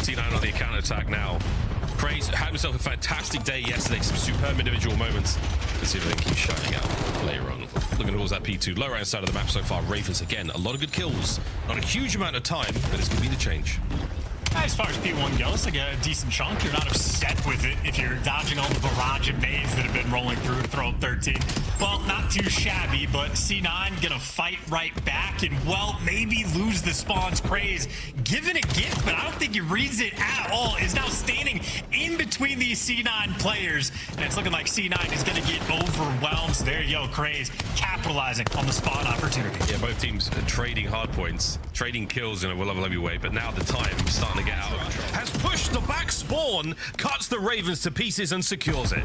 C9 on the counter attack now. Craze had himself a fantastic day yesterday. Some superb individual moments. Let's see if they can keep shining out later on. Looking towards that P2. Lower hand side of the map so far. Ravens again. A lot of good kills. Not a huge amount of time, but it's going to be the change. As far as P1 goes, like a decent chunk. You're not upset with it if you're dodging all the barrage of nades that have been rolling through to throw up 13. Well, not too shabby, but C9 gonna fight right back and, well, maybe lose the spawns. Craze given a gift, but I don't think he reads it at all. Is now standing in between these C9 players, and it's looking like C9 is gonna get overwhelmed. So there you go, Craze capitalizing on the spawn opportunity. Yeah, both teams are trading hard points, trading kills in a level heavyweight, but now the time is starting to get out. Has pushed the back spawn, cuts the Ravens to pieces and secures it.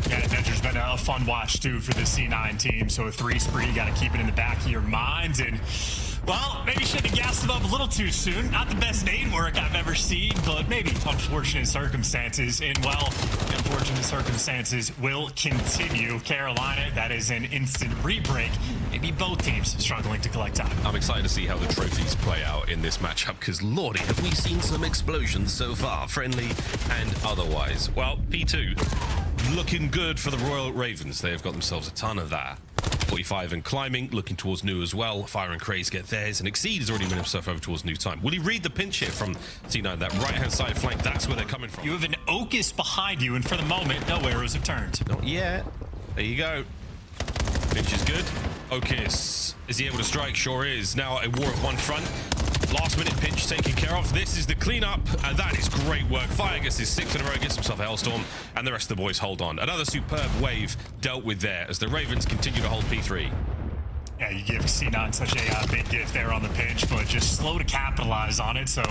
Yeah, Nejra's been a fun watch too for the C9 team. So a 3 spree, you got to keep it in the back of your minds. And well, maybe should have gassed them up a little too soon. Not the best nade work I've ever seen, but maybe unfortunate circumstances. And well, unfortunate circumstances will continue. Carolina, that is an instant re-break. Maybe both teams struggling to collect time. I'm excited to see how the trophies play out in this matchup, because lordy, have we seen some explosions so far, friendly and otherwise. Well, P2 looking good for the Royal Ravens. They have got themselves a ton of that. 45 and climbing, looking towards New as well. Fire and Craze get theirs, and Exceed has already moved himself over towards New time. Will he read the pinch here from C9? That right-hand side flank, that's where they're coming from. You have an Okis behind you, and for the moment, no arrows have turned. Not yet. There you go. Pinch is good. Okis, is he able to strike? Sure is. Now a war of one front. Last minute pinch taken care of. This is the cleanup, and that is great work. Fire gets his 6th in a row, gets himself a Hellstorm, and the rest of the boys hold on. Another superb wave dealt with there as the Ravens continue to hold P3. Yeah, you give C9 such a big gift there on the pinch, but just slow to capitalize on it. So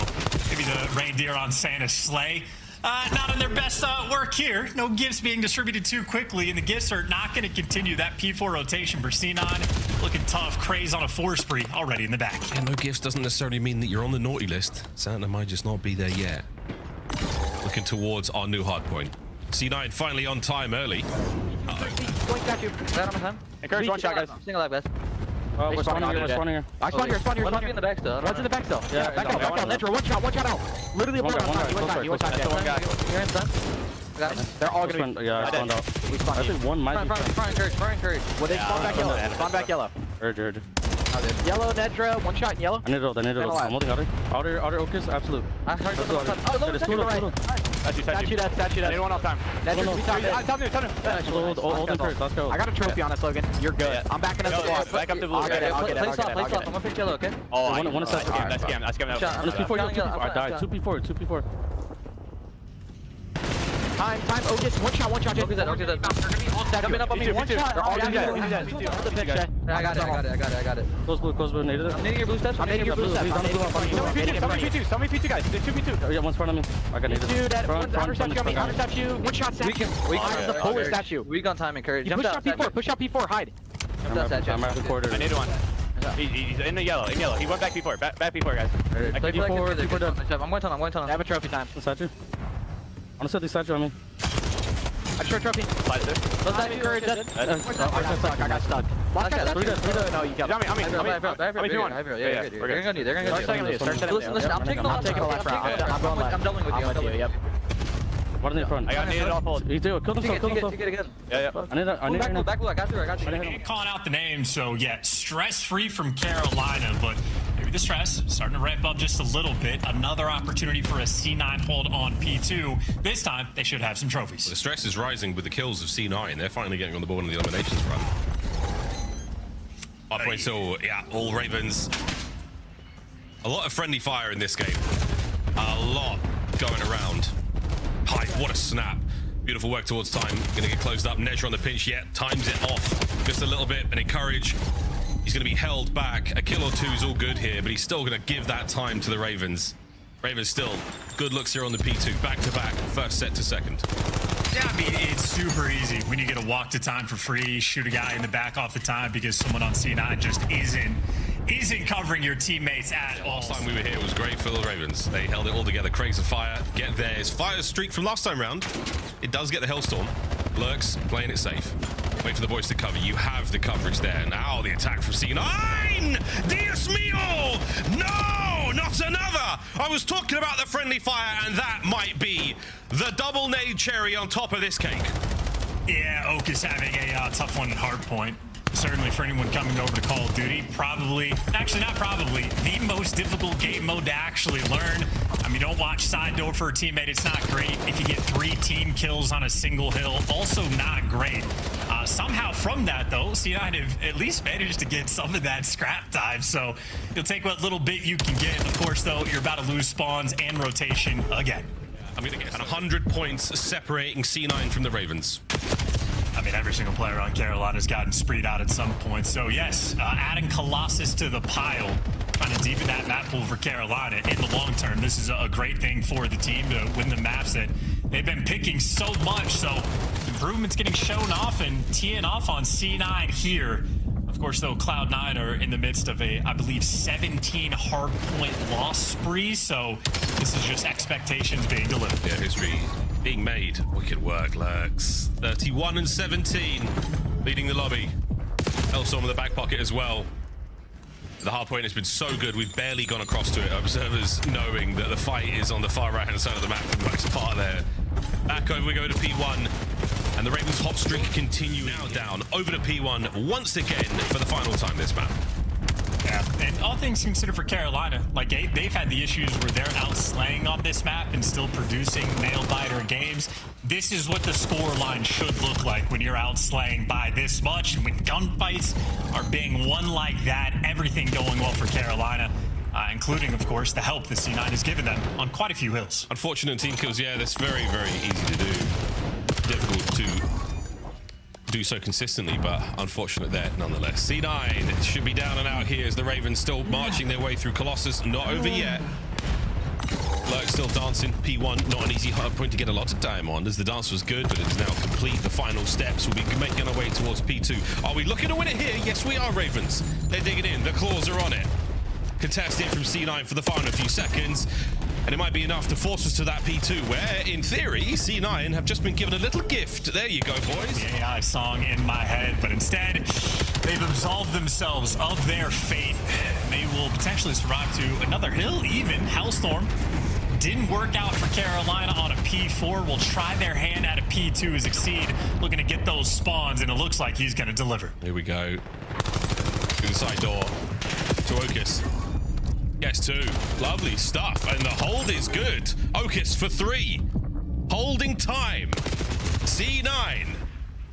maybe the reindeer on Santa's sleigh. Not in their best work here. No gifts being distributed too quickly, and the gifts are not going to continue that P4 rotation for C9. Looking tough. Craze on a 4 spree already in the back. And no gifts doesn't necessarily mean that you're on the naughty list. Santa might just not be there yet. Looking towards our new hardpoint. C9 finally on time early. Going got you. That on time. Encourage one shot, guys. Single live, guys. We're spawning here, we're spawning here. I spawn here. One's in the back still. One's in the back still. Yeah, back out. Nejra, one shot out. Literally one shot. You one shot. That's the one guy. You're in sun. They're all gonna be. Yeah, I spawned out. We spawned. I think one might be. Front encourage. Well, they spawn back yellow. Spawn back yellow. Urge. Yellow, Nejra, one shot in yellow. I need to load. I'm holding outer Okis, absolute. I'm sorry. Oh, low, second right. Statue that. Anyone off time. Nejra, we top new. Hold him first, let's go. I got a trophy on us, Logan. You're good. I'm backing up the wall. Back up the blue. I'll get it. Place off. I'm gonna pick yellow, okay? Oh, one is that's scam. That's P4. I died. 2P4. Time, Okis, one shot. Okis, coming up on me, one shot. They're all dead. I got it. Close blue, needed it. I'm needing your blue steps. Somebody P2 guys. There's 2P2. Yeah, one's front of me. I got needed. Dude, front statue. One shot statue. We can the polar statue. We got time encourage. Push out P4, hide. I'm I need one. He's in the yellow. He went back P4. Back P4, guys. P4. I'm going tunnel. I have a trophy time. Statue. I'm gonna set the statue on me. I short trophy. Let's dive encourage. I got stuck. No, you got me. They're gonna do. Listen, I'm taking the left route. I'm going left. I'm doubling with you. Yep. One in the front. I got needed off hold. You do. Kill himself. Take it again. Yeah. I need back blue. I got you. Ain't calling out the name, so yeah, stress-free from Carolina, but maybe the stress starting to ramp up just a little bit. Another opportunity for a C9 hold on P2. This time, they should have some trophies. Well, the stress is rising with the kills of C9. They're finally getting on the board in the eliminations run. Hardpoint, so yeah, all Ravens. A lot of friendly fire in this game. A lot going around. Hype, what a snap. Beautiful work towards time. Gonna get closed up. Nejra on the pinch yet. Times it off just a little bit and encourage. He's gonna be held back. A kill or two is all good here, but he's still gonna give that time to the Ravens. Ravens still good looks here on the P2. Back to back. First set to second. Yeah, I mean, it's super easy when you get a walk to time for free, shoot a guy in the back off the time because someone on C9 just isn't covering your teammates at all. Last time we were here was great for the Ravens. They held it all together. Craze and Fire get theirs. Fire's streak from last time round. It does get the Hellstorm. Lurqxx playing it safe. Wait for the boys to cover. You have the coverage there. Now the attack from C9. Dios mío! No! not another! I was talking about the friendly fire, and that might be the double nade cherry on top of this cake. Yeah, Okis having a tough one at Hardpoint. Certainly for anyone coming over to Call of Duty, probably, actually not probably, the most difficult game mode to actually learn. I mean, don't watch side door for a teammate. It's not great. If you get 3 team kills on a single hill, also not great. Somehow from that, though, C9 have at least managed to get some of that scrap time. So you'll take what little bit you can get. Of course, though, you're about to lose spawns and rotation again. I'm going to get 100 points separating C9 from the Ravens. I mean, every single player on Carolina's gotten spreed out at some point. So, yes, adding Colossus to the pile, trying to deepen that map pool for Carolina in the long term. This is a great thing for the team to win the maps that they've been picking so much. So, improvements getting shown off and teeing off on C9 here. Of course, though, Cloud9 are in the midst of a, I believe, 17 hardpoint loss spree. So, this is just expectations being delivered. Yeah, history being made. Wicked work, Lurqxx. 31 and 17, leading the lobby. Elstorm in the back pocket as well. The hardpoint has been so good, we've barely gone across to it. Observers knowing that the fight is on the far right-hand side of the map for the most part there. Back over we go to P1, and the Ravens' hot streak continuing. Now down over to P1 once again for the final time this map. Yeah, and all things considered for Carolina, like they've had the issues where they're outslaying on this map and still producing nail-biter games. This is what the score line should look like when you're outslaying by this much. And when gunfights are being won like that, everything going well for Carolina, including, of course, the help that C9 has given them on quite a few hills. Unfortunate team kills, yeah, that's very, very easy to do. Difficult to do so consistently, but unfortunate there nonetheless. C9 should be down and out here as the Ravens still marching their way through Colossus. Not over yet. Lurqxx still dancing. P1, not an easy hard point to get a lot of time on, as the dance was good, but it is now complete. The final steps will be making our way towards P2. Are we looking to win it here? Yes, we are, Ravens. They're digging in. The claws are on it. Contested from C9 for the final few seconds. And it might be enough to force us to that P2, where, in theory, C9 have just been given a little gift. There you go, boys. The AI song in my head, but instead, they've absolved themselves of their fate. They will potentially survive to another hill, even. Hellstorm didn't work out for Carolina on a P4. Will try their hand at a P2 as Exceed, looking to get those spawns, and it looks like he's going to deliver. Here we go. Through the side door to Okis. Yes, 2. Lovely stuff. And the hold is good. Okis for 3. Holding time. C9.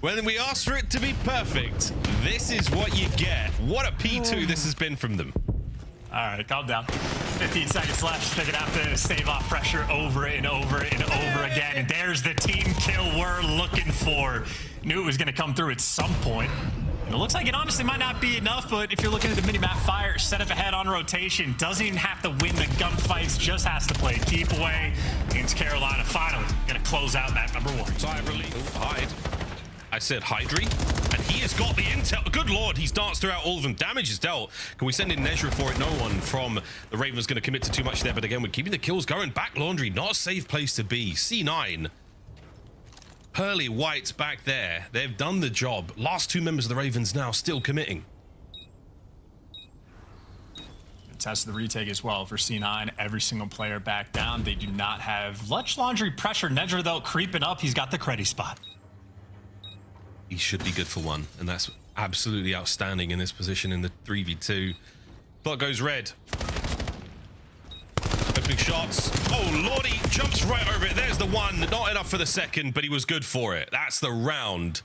When we ask for it to be perfect, this is what you get. What a P2 this has been from them. All right, calm down. 15 seconds left. They're going to have to stave off pressure over and over and over again. And there's the team kill we're looking for. Knew it was going to come through at some point. It looks like it honestly might not be enough, but if you're looking at the mini-map fire, set up ahead on rotation, doesn't even have to win the gunfights, just has to play keep away against Carolina. Finally, going to close out map number 1. Sigh of relief. Hide. I said Hydri, and he has got the intel. Good lord, he's danced throughout all of them. Damage is dealt. Can we send in Nejra for it? No one from the Ravens going to commit to too much there, but again, we're keeping the kills going. Back laundry, not a safe place to be. C9. Pearly White's back there. They've done the job. Last 2 members of the Ravens now still committing. Test the retake as well for C9. Every single player back down. They do not have much laundry pressure. Nejra, though, creeping up. He's got the credit spot. He should be good for 1, and that's absolutely outstanding in this position in the 3v2. Clock goes red. Opening shots. Oh, lordy, jumps right over it. There's the 1. Not enough for the second, but he was good for it. That's the round.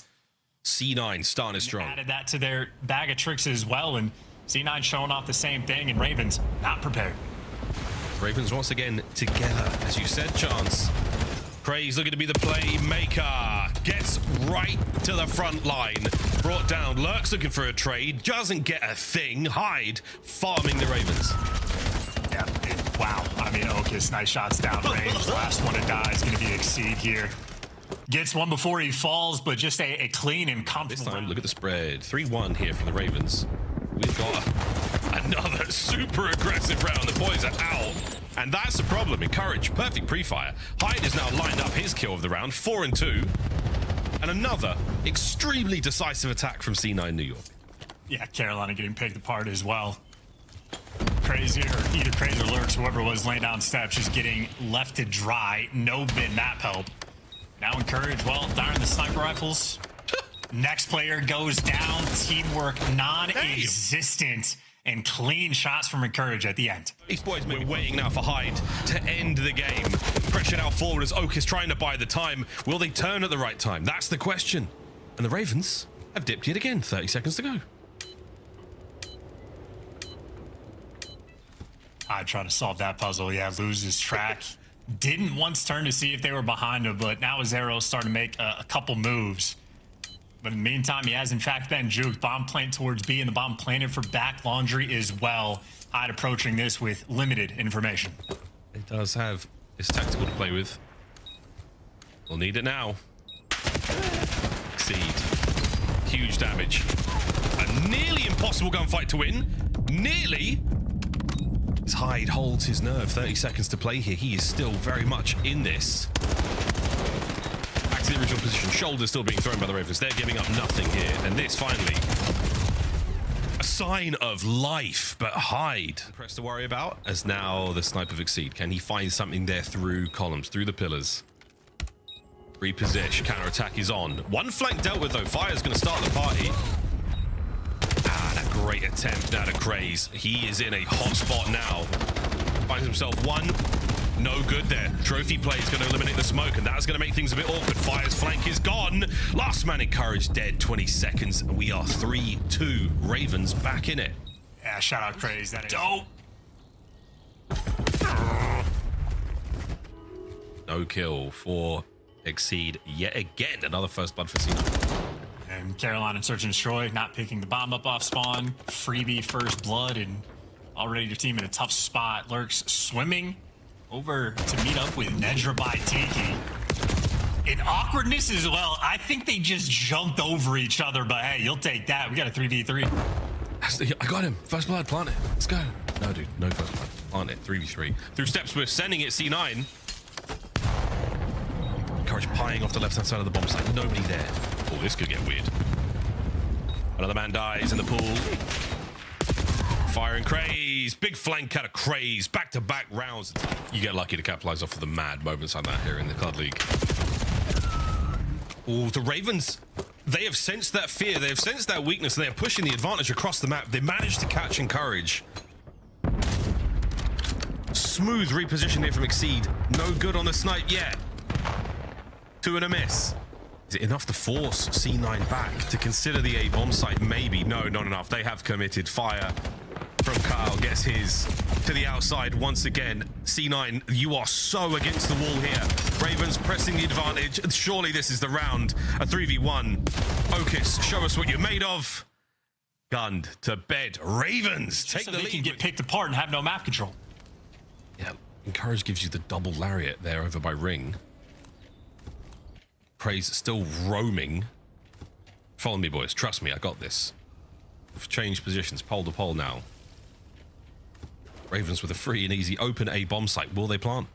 C9 starting strong. Added that to their bag of tricks as well, and C9 showing off the same thing, and Ravens not prepared. Ravens once again together, as you said, Chance. Craze looking to be the playmaker. Gets right to the front line. Brought down. Lurqxx looking for a trade. Doesn't get a thing. Hyde farming the Ravens. Yeah, wow. I mean, Okis, nice shots downrange. The last one to die is going to be Exceed here. Gets one before he falls, but just a clean and comfortable. This time, look at the spread. 3-1 here from the Ravens. We've got another super aggressive round. The boys are out. And that's the problem. Encourage. Perfect pre-fire. Hyde is now lined up his kill of the round. 4-2. And another extremely decisive attack from C9 New York. Yeah, Carolina getting picked apart as well. Crazy, or either Craze or Lurqxx, whoever was laying down steps, just getting left to dry. No bit map help. Now Encourage, well, firing the sniper rifles. Next player goes down. Teamwork non-existent. And clean shots from Encourage at the end. These boys may be waiting now for Hyde to end the game. Pressure now forward as Okis trying to buy the time. Will they turn at the right time? That's the question. And the Ravens have dipped yet again. 30 seconds to go. I try to solve that puzzle. Yeah, loses track. Didn't once turn to see if they were behind him, but now his arrows start to make a couple moves. But in the meantime, he has in fact been juked. Bomb plant towards B, and the bomb planted for back laundry as well. Hyde approaching this with limited information. It does have his tactical to play with. We'll need it now. Exceed. Huge damage. A nearly impossible gunfight to win. Nearly. As Hyde holds his nerve. 30 seconds to play here. He is still very much in this. Back to the original position. Shoulders still being thrown by the Ravens. They're giving up nothing here. And this finally, a sign of life. But Hyde press to worry about as now the sniper of Exceed. Can he find something there through columns, through the pillars? Reposition. Counter-attack is on. One flank dealt with though. Fire's going to start the party. And a great attempt now to Craze. He is in a hot spot now. Finds himself one. No good there. Trophy play is going to eliminate the smoke, and that's going to make things a bit awkward. Fire's flank is gone. Last man Encouraged dead. 20 seconds, and we are 3-2. Ravens back in it. Yeah, shout out Craze. That is dope. No kill for Exceed yet again. Another first blood for C9. And Carolina and Search and Destroy not picking the bomb up off spawn. Freebie first blood, and already your team in a tough spot. Lurqxx swimming over to meet up with Nejra by Tiki. In awkwardness as well. I think they just jumped over each other, but hey, you'll take that. We got a 3v3. I got him. First blood, plant it. Let's go. No, dude, no first blood. Plant it. 3v3. Through steps, we're sending it C9. Encourage pieing off the left-hand side of the bomb site. Nobody there. Oh, this could get weird. Another man dies in the pool. Firing Craze. Big flank out of Craze. Back-to-back rounds. You get lucky to capitalize off of the mad moments like that here in the COD League. Oh, the Ravens, they have sensed that fear. They have sensed that weakness, and they are pushing the advantage across the map. They managed to catch Encourage. Smooth reposition here from Exceed. No good on the snipe yet. 2 and a miss. Is it enough to force C9 back to consider the A bomb site? Maybe. No, not enough. They have committed. Fire from Kyle gets his to the outside once again. C9, you are so against the wall here. Ravens pressing the advantage. Surely this is the round. A 3v1. Okis, show us what you're made of. Gunned to bed. Ravens take the lead. They can get picked apart and have no map control. Yeah, Encourage gives you the double lariat there over by Ring. Craze still roaming. Follow me, boys. Trust me, I got this. We've changed positions, pole to pole now. Ravens with a free and easy open A bomb site. Will they plant?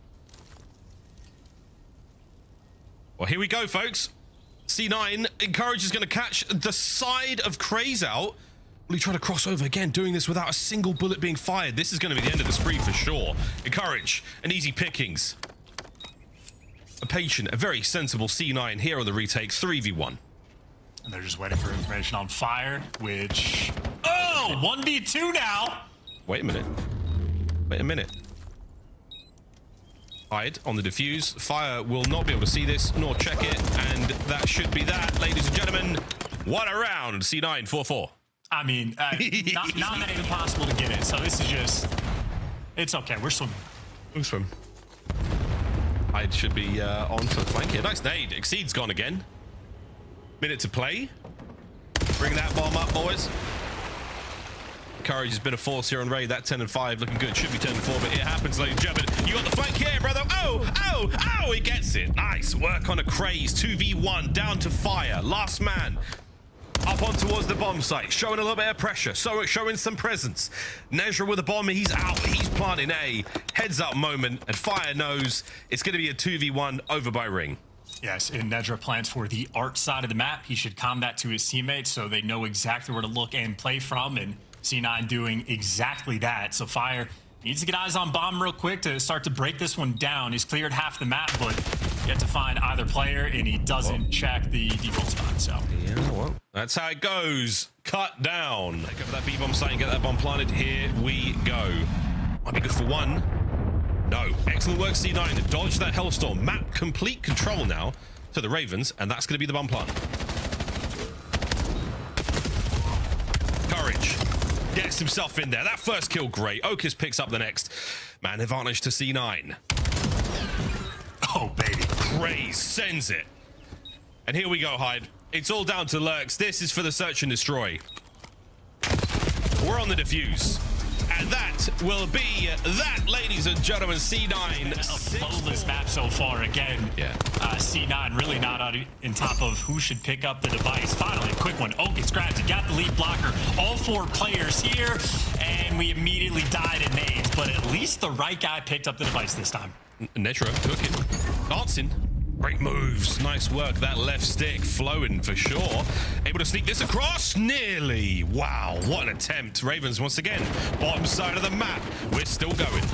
Well, here we go, folks. C9, Encourage is going to catch the side of Craze out. Will he try to cross over again, doing this without a single bullet being fired? This is going to be the end of the spree for sure. Encourage, an easy pickings. A patient, a very sensible C9 here on the retake, 3v1. And they're just waiting for information on Fire, which... Oh! 1v2 now! Wait a minute. Wait a minute. Hyde on the defuse. Fire will not be able to see this, nor check it, and that should be that, ladies and gentlemen. What a round. C9, 4-4. I mean, not even possible to get it, so this is just... It's okay, we're swimming. We'll swim. Hyde should be on to the flank here. Nice nade. Exceed's gone again. Minute to play. Bring that bomb up, boys. Courage has been a force here on Raid. That 10 and 5 looking good. Should be 10 and 4, but it happens, ladies and gentlemen. You got the flank here, brother. Oh, he gets it. Nice work on a Craze. 2v1 down to Fire. Last man. Up on towards the bomb site, showing a little bit of pressure, so showing some presence. Nejra with a bomb, he's out, he's planting A. Heads up moment, and Fire knows it's going to be a 2v1 over by Ring. Yes, and Nejra plans for the art side of the map. He should comm that to his teammates so they know exactly where to look and play from. And C9 doing exactly that. So Fire needs to get eyes on Bomb real quick to start to break this one down. He's cleared half the map, but yet to find either player, and he doesn't check the default spot. So yeah, well, that's how it goes. Cut down. Take over that B-bomb site and get that bomb planted. Here we go. Might be good for one. No. Excellent work, C9. Dodge that Hellstorm. Map complete control now to the Ravens, and that's going to be the bomb plant. Courage gets himself in there. That first kill, great. Okis picks up the next. Man advantage to C9. oh baby, Craze sends it. And here we go, Hyde. It's all down to Lurqxx. This is for the search and destroy. We're on the defuse. And that will be that, ladies and gentlemen. C9. a flawless map so far again. Yeah. C9 really not on top of who should pick up the device. Finally, a quick one. Okis grabs it, got the lead blocker. All 4 players here, and we immediately died in nades, but at least the right guy picked up the device this time. Nejra took it. Dancing. Great moves. Nice work. That left stick flowing for sure. Able to sneak this across. Nearly. Wow. What an attempt. Ravens once again. Bottom side of the map. We're still going.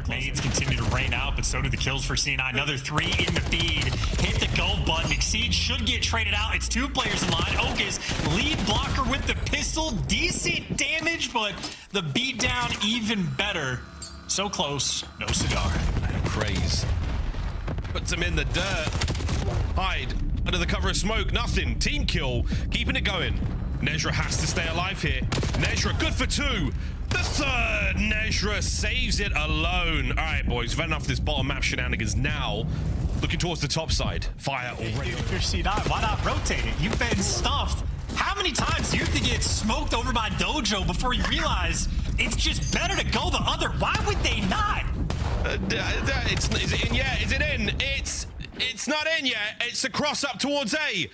Nades continue to rain out, but so do the kills for C9. Another 3 in the feed. Hit the go button. Exceed should get traded out. It's 2 players in line. Okis, lead blocker with the pistol. Decent damage, but the beat down even better. So close. No cigar. Craze. Puts him in the dirt. Hide under the cover of smoke. Nothing. Team kill. Keeping it going. Nejra has to stay alive here. Nejra good for 2. The third. Nejra saves it alone. All right, boys. We've had enough of this bottom map shenanigans. Now, looking towards the top side. Fire already. If you're C9, why not rotate it? You've been stuffed. How many times do you have to get smoked over by Dojo before you realize it's just better to go the other? Why would they not? Is it in yet? Is it in? It's not in yet. It's a cross up towards A.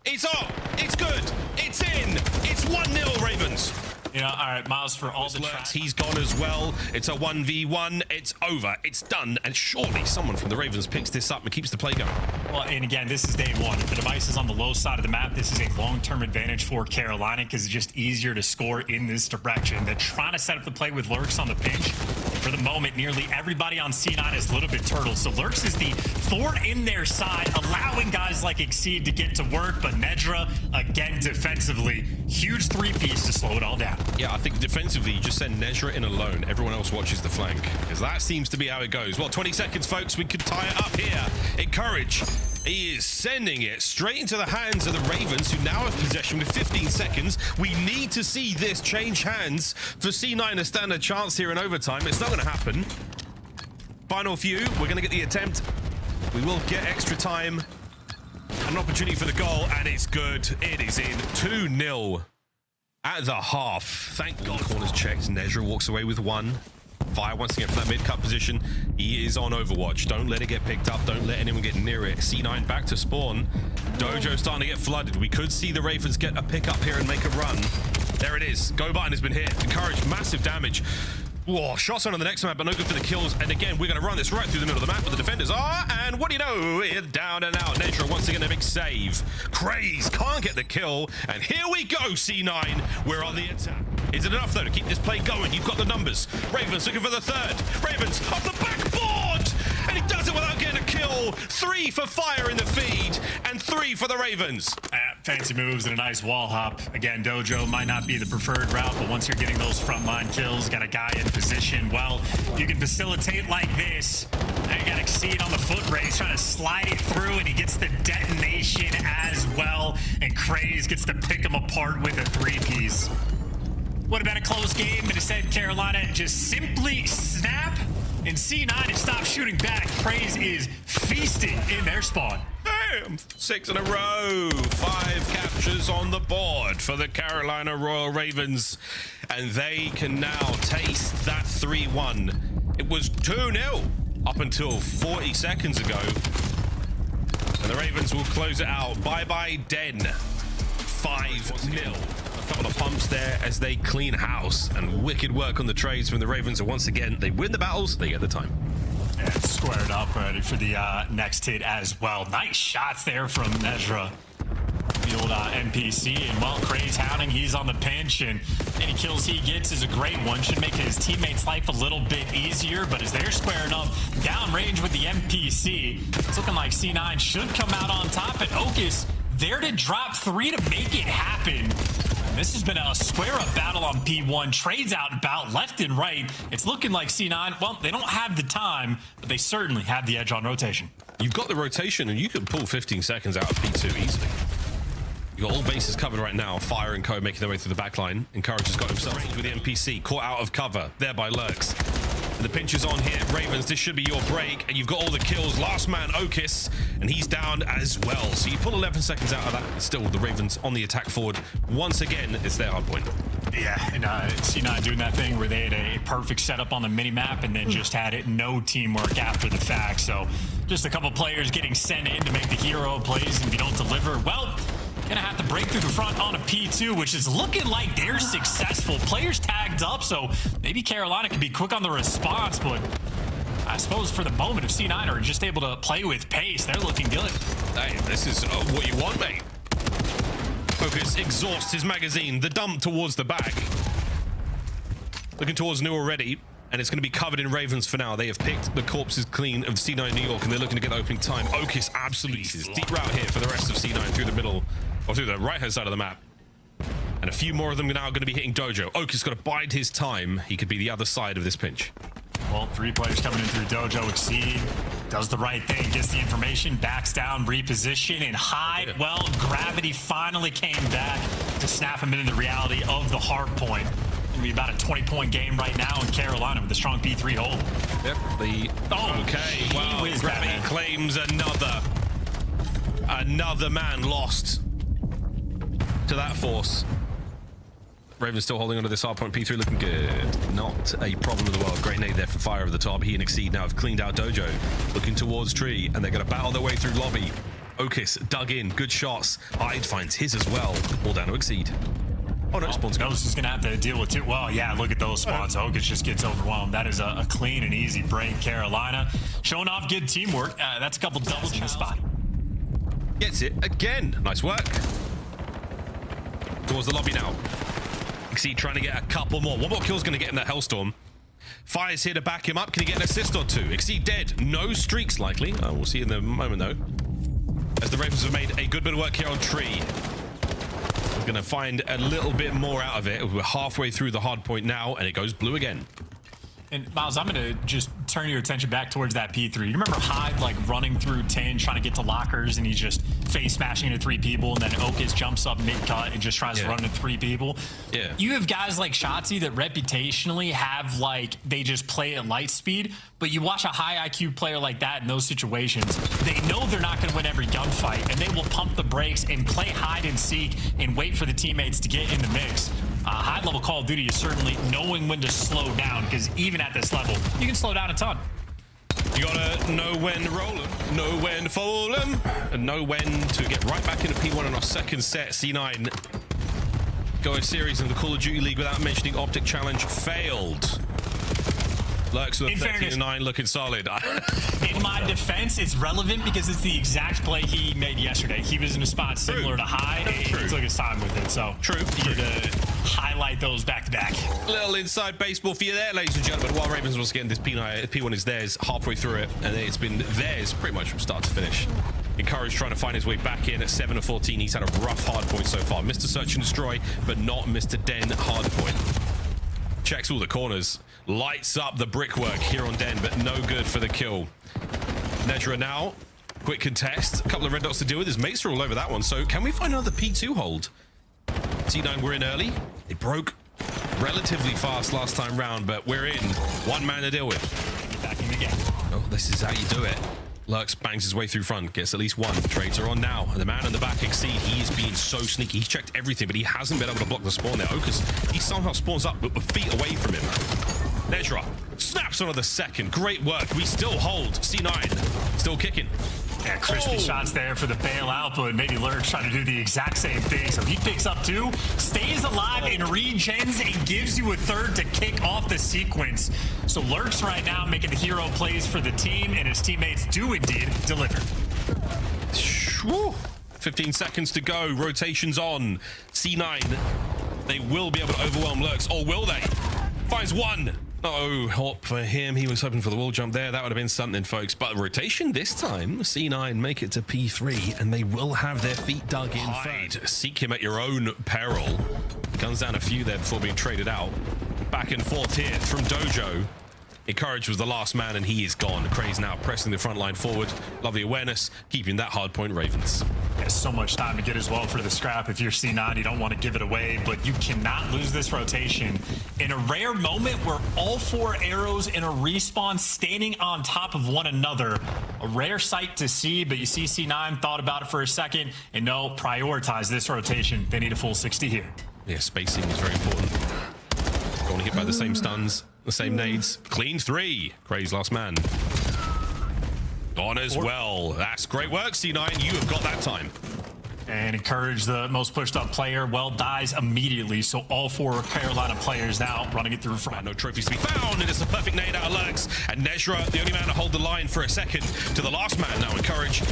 It's up. It's good. It's in. It's 1-0 Ravens. You know, all right, Miles, for all the Lurqxx, he's gone as well. It's a 1v1. It's over. It's done. And surely someone from the Ravens picks this up and keeps the play going. Well, and again, this is day 1. If the device is on the low side of the map, this is a long-term advantage for Carolina because it's just easier to score in this direction. They're trying to set up the play with Lurqxx on the pinch. For the moment, nearly everybody on C9 is a little bit turtle. So Lurqxx is the thorn in their side, allowing guys like Exceed to get to work. But Nejra, again, defensively, huge 3-piece to slow it all down. Yeah, I think defensively, you just send Nejra in alone. Everyone else watches the flank, because that seems to be how it goes. Well, 20 seconds, folks. We could tie it up here. Encourage. He is sending it straight into the hands of the Ravens, who now have possession with 15 seconds. We need to see this change hands for C9 to stand a chance here in overtime. It's not going to happen. Final few. We're going to get the attempt. We will get extra time. An opportunity for the goal, and it's good. It is in 2-0. At the half. Thank God. Corners checked. Nejra walks away with 1. Fire once again from that mid-cut position. He is on Overwatch. Don't let it get picked up. Don't let anyone get near it. C9 back to spawn. Dojo starting to get flooded. We could see the Ravens get a pick up here and make a run. There it is. Go button has been hit. Encouraged. Massive damage. Whoa, shots on the next map, but no good for the kills. And again, we're going to run this right through the middle of the map where the defenders are. And what do you know? It's down and out. Nejra once again a big save. Craze can't get the kill. And here we go, C9. We're on the attack. Is it enough, though, to keep this play going? You've got the numbers. Ravens looking for the third. Ravens off the backboard. And he does it without getting a kill. 3 for Fire in the feed. And 3 for the Ravens. Fancy moves and a nice wall hop. Again, Dojo might not be the preferred route, but once you're getting those frontline kills, got a guy in position, well, you can facilitate like this. Now you got Exceed on the foot race, trying to slide it through, and he gets the detonation as well. And Craze gets to pick him apart with a 3-piece. Would have been a close game, but instead Carolina just simply snap, and C9 has stopped shooting back. Craze is feasting in their spawn. Damn, 6 in a row. 5 captures on the board for the Carolina Royal Ravens. And they can now taste that 3-1. It was 2-0 up until 40 seconds ago. And the Ravens will close it out. Bye-bye, Den. 5-0. A couple of pumps there as they clean house. And wicked work on the trades from the Ravens. And once again, they win the battles, they get the time. And squared up, ready for the next hit as well. Nice shots there from Nejra. the old NPC. And while Craze hounding, he's on the pinch, and any kills he gets is a great one. Should make his teammates' life a little bit easier, but as they're squaring up downrange with the NPC, it's looking like C9 should come out on top, and Okis there to drop 3 to make it happen. This has been a square-up battle on P1. Trades out about left and right. It's looking like C9, well, they don't have the time, but they certainly have the edge on rotation. You've got the rotation, and you can pull 15 seconds out of P2 easily. You've got all bases covered right now. Fire and Co making their way through the backline. Encourage has got himself with the NPC. Caught out of cover there by Lurqxx. And the pinch is on here. Ravens, this should be your break. And you've got all the kills. Last man, Okis, and he's down as well. So you pull 11 seconds out of that. Still, the Ravens on the attack forward. Once again, it's their hard point. Yeah, and C9 doing that thing where they had a perfect setup on the mini-map and then just had it no teamwork after the fact. So just a couple players getting sent in to make the hero plays, and if you don't deliver, well, gonna have to break through the front on a P2, which is looking like they're successful. Players tagged up, so maybe Carolina can be quick on the response, but I suppose for the moment, if C9 are just able to play with pace, they're looking good. Hey, this is what you want, mate. Okis exhausts his magazine. The dump towards the back. Looking towards new already, and it's going to be covered in Ravens for now. They have picked the corpses clean of C9 New York, and they're looking to get opening time. Okis absolutely deep route here for the rest of C9 through the middle, or through the right-hand side of the map. And a few more of them are now going to be hitting Dojo. Okis got to bide his time. He could be the other side of this pinch. Well, 3 players coming in through Dojo. Exceed does the right thing, gets the information, backs down, reposition, and hide. Well, gravity finally came back to snap him into the reality of the hard point. It'll be about a 20-point game right now in Carolina with a strong P3 hold. Yep. Okay. Well, gravity claims another man lost to that force. Ravens still holding onto this hardpoint. P3 looking good. Not a problem in the world. Great nade there for Fire over the top. He and Exceed now have cleaned out Dojo. Looking towards Tree, and they're going to battle their way through lobby. Okis dug in. Good shots. Hyde finds his as well. All down to Exceed. Oh, no, spawns Ghost is going to have to deal with 2. Well, yeah, look at those spawns. Okis just gets overwhelmed. That is a clean and easy break. Carolina showing off good teamwork. That's a couple doubles in the spot. Gets it again. Nice work. Towards the lobby now. Exceed trying to get a couple more. One more kill's going to get in that Hellstorm. Fire's here to back him up. Can he get an assist or 2? Exceed dead. No streaks likely. We'll see in a moment though. As the Ravens have made a good bit of work here on Tree. We're going to find a little bit more out of it. We're halfway through the hard point now, and it goes blue again. And Miles, I'm going to just turn your attention back towards that P3. You remember Hyde like running through 10, trying to get to lockers, and he's just face smashing into 3 people, and then Okis jumps up mid-cut and just tries to run into 3 people. Yeah. You have guys like Shotzi that reputationally have like, they just play at light speed, but you watch a high IQ player like that in those situations, they know they're not going to win every gunfight, and they will pump the brakes and play hide and seek and wait for the teammates to get in the mix. High-level Call of Duty is certainly knowing when to slow down, because even at this level, you can slow down a ton. You gotta know when to roll them, know when to fold them, and know when to get right back into P1 on our second set. C9 going series in the Call of Duty League without mentioning Optic Challenge failed. Lurqxx with 13-9 looking solid. In my defense, it's relevant because it's the exact play he made yesterday. He was in a spot similar to High, and he took his time with it. So True. You need to highlight those back to back. Little inside baseball for you there, ladies and gentlemen. While Ravens was getting this P1 is theirs halfway through it, and it's been theirs pretty much from start to finish. Encouraged trying to find his way back in at 7 of 14. He's had a rough hard point so far. Mr. Search and Destroy, but not Mr. Den Hardpoint. Checks all the corners, lights up the brickwork here on Den, but no good for the kill. Nejra now, quick contest, a couple of red dots to deal with. His mates are all over that one, so can we find another P2 hold? C9 were in early. It broke relatively fast last time round, but we're in. 1 man to deal with. Back in again. Oh, this is how you do it. Lurqxx bangs his way through front, gets at least 1. Trades are on now. And the man in the back, Exceed, he's being so sneaky. He's checked everything, but he hasn't been able to block the spawn there. Okis, he somehow spawns up but feet away from him. Nejra snaps onto the second. Great work. We still hold. C9 still kicking. Yeah, crispy shots there for the bailout, but maybe Lurqxx trying to do the exact same thing. So he picks up 2, stays alive and regens and gives you a 3rd to kick off the sequence. So Lurqxx right now making the hero plays for the team, and his teammates do indeed deliver. Woo. 15 seconds to go. Rotations on. C9, they will be able to overwhelm Lurqxx, or will they? Finds one. Oh, hop for him. He was hoping for the wall jump there. That would have been something, folks. But rotation this time. C9 make it to P3, and they will have their feet dug in. Hide. Seek him at your own peril. Guns down a few there before being traded out. Back and forth here from Dojo. Encourage was the last man, and he is gone. Craze now pressing the front line forward. Lovely awareness, keeping that hard point Ravens. There's so much time to get as well for the scrap. If you're C9, you don't want to give it away, but you cannot lose this rotation. In a rare moment where all 4 arrows in a respawn standing on top of one another. A rare sight to see, but you see C9 thought about it for a second, and no, prioritize this rotation. They need a full 60 here. Yeah, spacing is very important. Don't want to hit by the same stuns. The same nades. Clean 3. Craze last man. Gone as well. That's great work, C9. You have got that time. And Encourage, the most pushed up player, well, dies immediately. So all 4 Carolina players now running it through front. No trophies to be found, and it's a perfect nade out of Lurqxx. And Nejra, the only man to hold the line for a second, to the last man now. Encourage.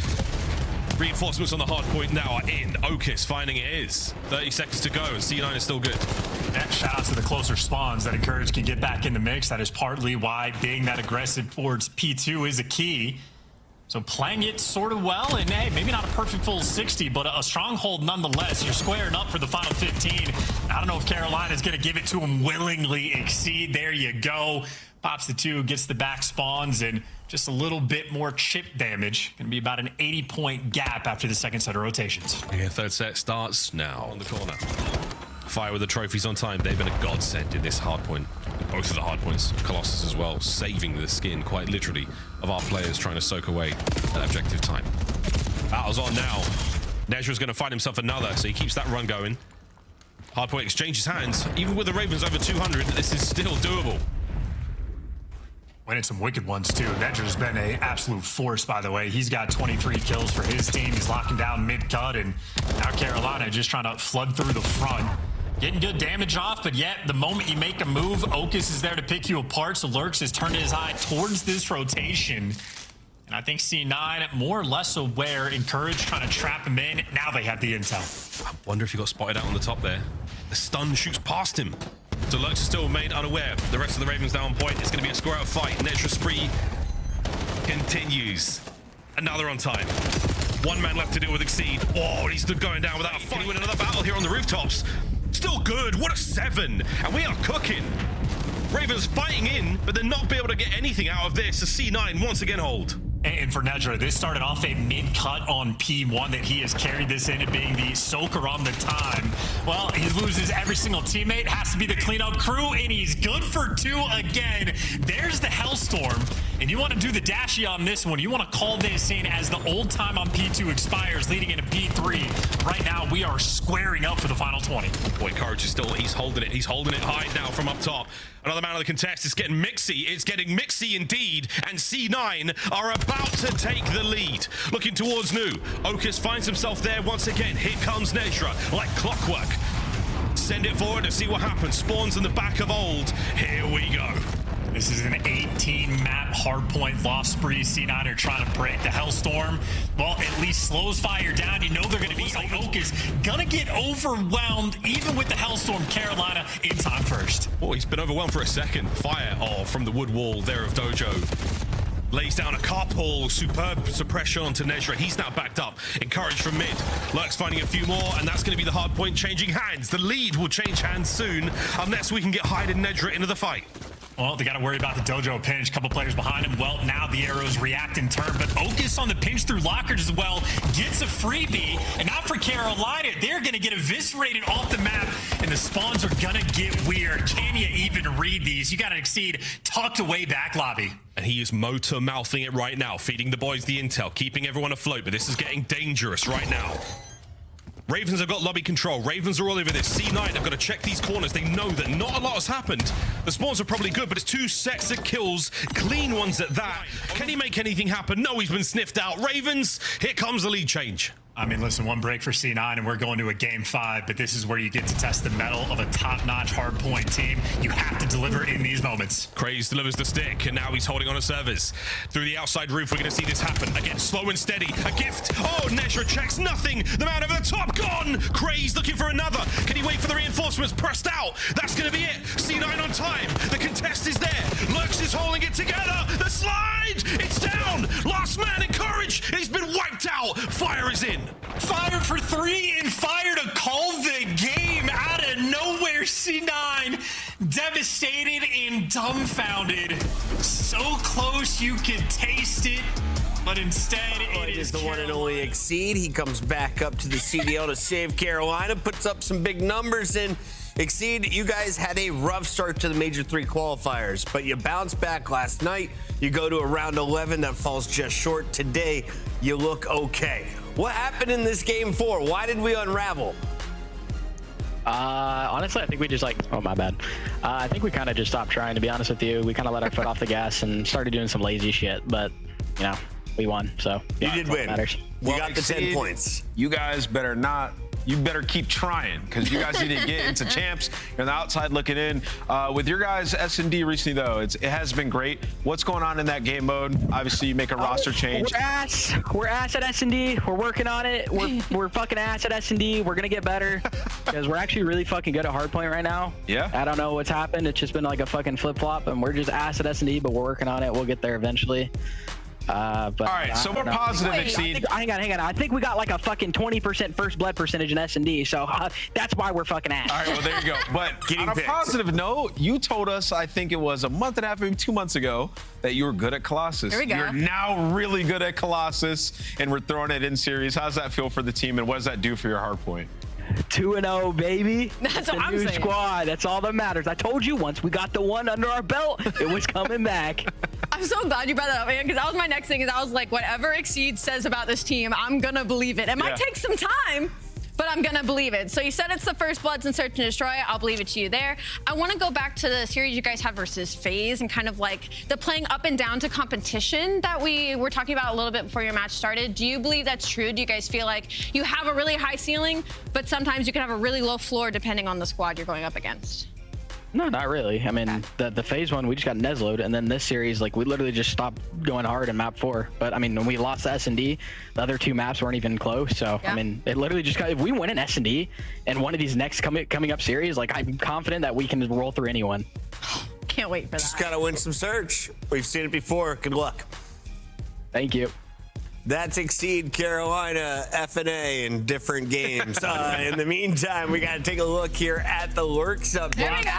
Reinforcements on the hard point now are in. Okis finding it is. 30 seconds to go, and C9 is still good. That shout out to the closer spawns that Encourage can get back in the mix. That is partly why being that aggressive towards P2 is a key. So playing it sort of well, and hey, maybe not a perfect full 60, but a stronghold nonetheless. You're squaring up for the final 15. I don't know if Carolina's going to give it to him willingly. Exceed, there you go. Pops the 2, gets the back spawns, and just a little bit more chip damage. Going to be about an 80-point gap after the second set of rotations. Yeah, third set starts now on the corner. Fire with the trophies on time. They've been a godsend in this hardpoint. Both of the hardpoints, Colossus as well, saving the skin, quite literally, of our players trying to soak away that objective time. Battle's on now. Nejra's going to find himself another, so he keeps that run going. Hardpoint exchanges hands. Even with the Ravens over 200, this is still doable. Winning some wicked ones too. Nejra's been an absolute force, by the way. He's got 23 kills for his team. He's locking down mid-cut, and now Carolina just trying to flood through the front. Getting good damage off, but yet the moment you make a move, Okis is there to pick you apart, so Lurqxx has turned his eye towards this rotation. And I think C9 more or less aware. Encourage trying to trap him in. Now they have the intel. I wonder if he got spotted out on the top there. The stun shoots past him. So Lurqxx is still made unaware. The rest of the Ravens now on point. It's going to be a score out fight. Nejra spree continues. Another on time. One man left to deal with Exceed. Oh, he's still going down without a fight. Can he win another battle here on the rooftops? Still good. What a 7. And we are cooking. Ravens fighting in, but they're not be able to get anything out of this. A C9 once again hold. And for Nejra, this started off a mid-cut on P1 that he has carried this into being the soaker on the time. Well, he loses every single teammate, has to be the cleanup crew, and he's good for 2 again. There's the Hellstorm, and you want to do the dashy on this one. You want to call this in as the old time on P2 expires, leading into P3. Right now, we are squaring up for the final 20. Boy, Courage is still, he's holding it. He's holding it high now from up top. Another man of the contest is getting mixy. It's getting mixy indeed, and C9 are about to take the lead. Looking towards New. Okis finds himself there once again. Here comes Nejra, like clockwork. Send it forward and see what happens. Spawns in the back of old. Here we go. This is an 18-map hardpoint loss spree. C9 are trying to break the Hellstorm. Well, at least slows fire down. You know they're going to be... Okis gonna get overwhelmed, even with the Hellstorm. Carolina in time first. Oh, he's been overwhelmed for a second. Fire from the wood wall there of Dojo. Lays down a carpool, superb suppression onto Nejra. He's now backed up. Encouraged from mid. Lurqxx finding a few more, and that's going to be the hard point changing hands. The lead will change hands soon, unless we can get Hyde and Nejra into the fight. Well, they got to worry about the Dojo pinch. Couple players behind him. Well, now the arrows react in turn, but Okis on the pinch through lockers as well gets a freebie, and now for Carolina, they're going to get eviscerated off the map, and the spawns are going to get weird. Can you even read these? You got to Exceed tucked away back lobby. And he is motor mouthing it right now, feeding the boys the intel, keeping everyone afloat, but this is getting dangerous right now. Ravens have got lobby control. Ravens are all over this. C9 have got to check these corners. They know that not a lot has happened. The spawns are probably good, but it's 2 sets of kills. Clean ones at that. Can he make anything happen? No, he's been sniffed out. Ravens, here comes the lead change. I mean, listen, one break for C9 and we're going to a game 5, but this is where you get to test the mettle of a top-notch hardpoint team. You have to deliver in these moments. Craze delivers the stick, and now he's holding on to servers. Through the outside roof, we're going to see this happen. Again, slow and steady. A gift. Oh, Nejra checks nothing. The man over the top gone. Craze looking for another. Can he wait for the reinforcements? Pressed out. That's going to be it. C9 on time. The contest is there. Lurqxx is holding it together. The slide. It's down. Last man encouraged. He's been wiped out. Fire is in. Fire for 3 and fire to call the game out of nowhere. C9 devastated and dumbfounded. So close you could taste it, but instead it is the one and only Exceed. He comes back up to the CDL to save Carolina, puts up some big numbers in. Exceed, you guys had a rough start to the Major 3 qualifiers, but you bounced back last night. You go to a round 11 that falls just short. Today, you look okay. What happened in this game 4? Why did we unravel? Honestly, I think we just oh, my bad. I think we kind of just stopped trying, to be honest with you. We kind of let our foot off the gas and started doing some lazy shit, but, you know, we won, so. You did win. Matters. You got the 10 points. You guys better not. You better keep trying, because you guys need to get into champs. You're on the outside looking in. With your guys' S&D recently, though, it has been great. What's going on in that game mode? Obviously, you make a roster change. We're ass at S&D. We're working on it. We're fucking ass at S&D. We're gonna get better, because we're actually really fucking good at hardpoint right now. Yeah. I don't know what's happened. It's just been like a fucking flip flop, and we're just ass at S&D, but we're working on it. We'll get there eventually. But all right, so more positive, Exceed. Hang on. I think we got like a fucking 20% first blood percentage in S&D, so that's why we're fucking ass. All right, well, there you go. But on a positive note, you told us, I think it was a month and a half, maybe 2 months ago, that you were good at Colossus. There we go. You're now really good at Colossus, and we're throwing it in series. How's that feel for the team, and what does that do for your hardpoint? 2-0, baby. That's what I'm new saying. Squad. That's all that matters. I told you once we got the one under our belt, it was coming back. I'm so glad you brought that up, man, because that was my next thing. Is I was like, whatever Exceed says about this team, I'm gonna believe it. It might take some time, but I'm gonna believe it. So you said it's the first Bloods in Search and Destroy. I'll believe it to you there. I want to go back to the series you guys had versus Faze and kind of like the playing up and down to competition that we were talking about a little bit before your match started. Do you believe that's true? Do you guys feel like you have a really high ceiling, but sometimes you can have a really low floor depending on the squad you're going up against? No, not really. I mean, the Faze one, we just got Nesloed, and then this series, like, we literally just stopped going hard in map 4. But, I mean, when we lost to S&D, the other 2 maps weren't even close. So, I mean, it literally just got, if we win in S&D and one of these next coming up series, like, I'm confident that we can roll through anyone. Can't wait for that. Just got to win some Search. We've seen it before. Good luck. Thank you. That's Exceed Carolina F&A in different games. In the meantime, we got to take a look here at the Lurqxx update. There we go.